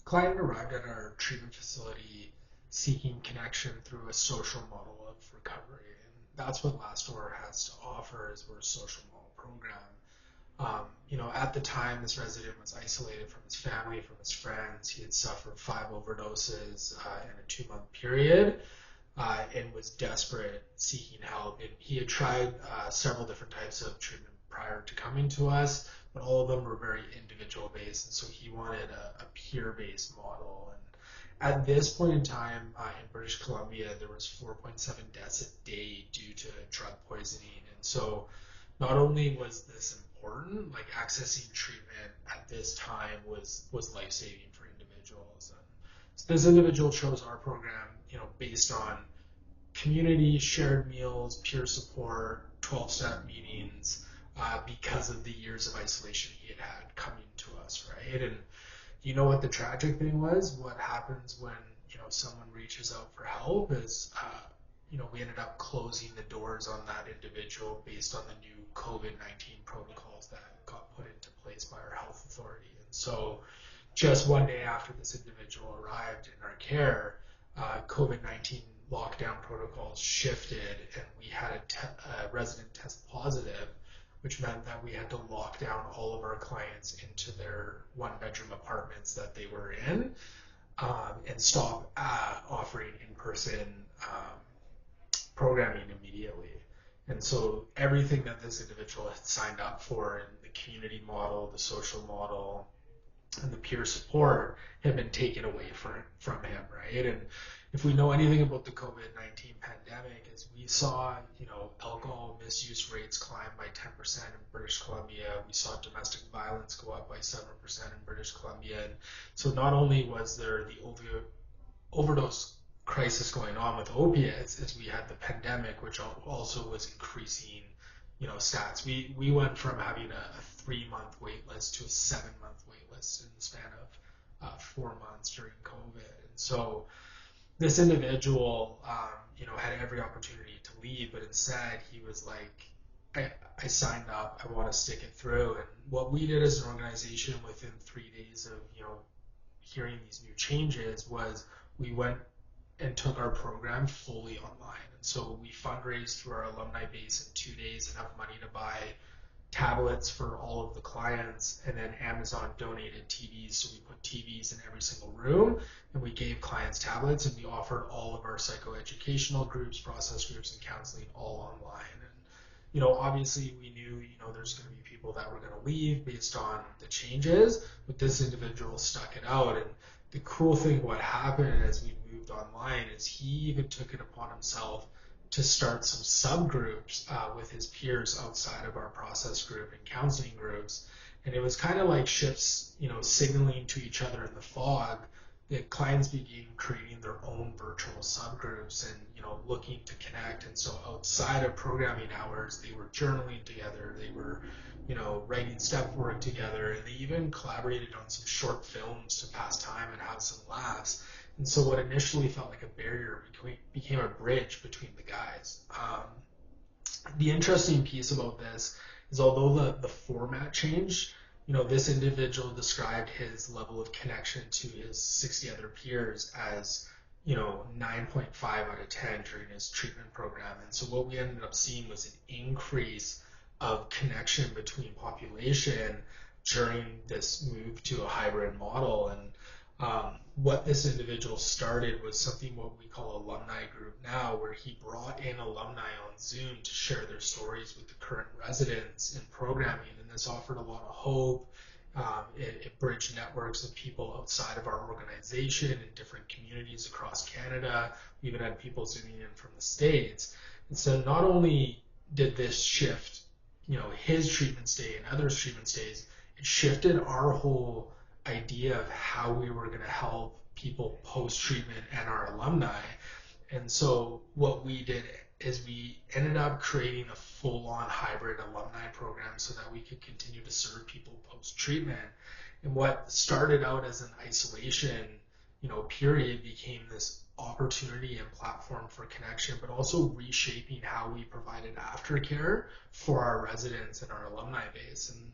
client arrived at our treatment facility seeking connection through a social model of recovery. And that's what Last Door has to offer is we're a social model program. At the time, this resident was isolated from his family, from his friends. He had suffered 5 overdoses in a 2-month period and was desperate, seeking help. And he had tried several different types of treatment prior to coming to us, but all of them were very individual based. And so he wanted a peer based model. And at this point in time in British Columbia, there was 4.7 deaths a day due to drug poisoning. And so not only was this important, like accessing treatment at this time was life saving for individuals. And so this individual chose our program, based on community, shared meals, peer support, 12-step meetings, because of the years of isolation he had had coming to us, right? And you know what the tragic thing was? What happens when someone reaches out for help is we ended up closing the doors on that individual based on the new COVID-19 protocols that got put into place by our health authority. And so just one day after this individual arrived in our care, COVID-19 lockdown protocols shifted and we had a resident test positive, which meant that we had to lock down all of our clients into their 1-bedroom apartments that they were in, and stop offering in-person programming immediately. And so everything that this individual had signed up for in the community model, the social model, and the peer support had been taken away from him, right? And if we know anything about the COVID-19 pandemic, is we saw, alcohol misuse rates climb by 10% in British Columbia. We saw domestic violence go up by 7% in British Columbia. And so not only was there the overdose crisis going on with opiates, as we had the pandemic, which also was increasing, stats. We went from having a 3-month wait list to a 7-month wait list in the span of 4 months during COVID. And so this individual, had every opportunity to leave, but instead he was like, I signed up, I want to stick it through. And what we did as an organization within 3 days of, hearing these new changes was we went and took our program fully online. And so we fundraised through our alumni base in 2 days, enough money to buy tablets for all of the clients, and then Amazon donated TVs, so we put TVs in every single room, and we gave clients tablets, and we offered all of our psychoeducational groups, process groups, and counseling all online. And obviously we knew there's going to be people that were going to leave based on the changes, but this individual stuck it out. And the cool thing what happened as we moved online is he even took it upon himself to start some subgroups with his peers outside of our process group and counseling groups. And it was kind of like ships, signaling to each other in the fog that clients began creating their own virtual subgroups and, looking to connect. And so outside of programming hours, they were journaling together, they were, writing step work together, and they even collaborated on some short films to pass time and have some laughs. And so what initially felt like a barrier became a bridge between the guys. The interesting piece about this is although the format changed, this individual described his level of connection to his 60 other peers as, 9.5 out of 10 during his treatment program. And so what we ended up seeing was an increase of connection between population during this move to a hybrid model. And what this individual started was something what we call alumni group now, where he brought in alumni on Zoom to share their stories with the current residents in programming, and this offered a lot of hope. It bridged networks of people outside of our organization in different communities across Canada. We even had people zooming in from the States. And so not only did this shift, his treatment stay and others' treatment stays, it shifted our whole idea of how we were going to help people post-treatment and our alumni. And so what we did is we ended up creating a full-on hybrid alumni program so that we could continue to serve people post-treatment. And what started out as an isolation, period became this opportunity and platform for connection, but also reshaping how we provided aftercare for our residents and our alumni base. And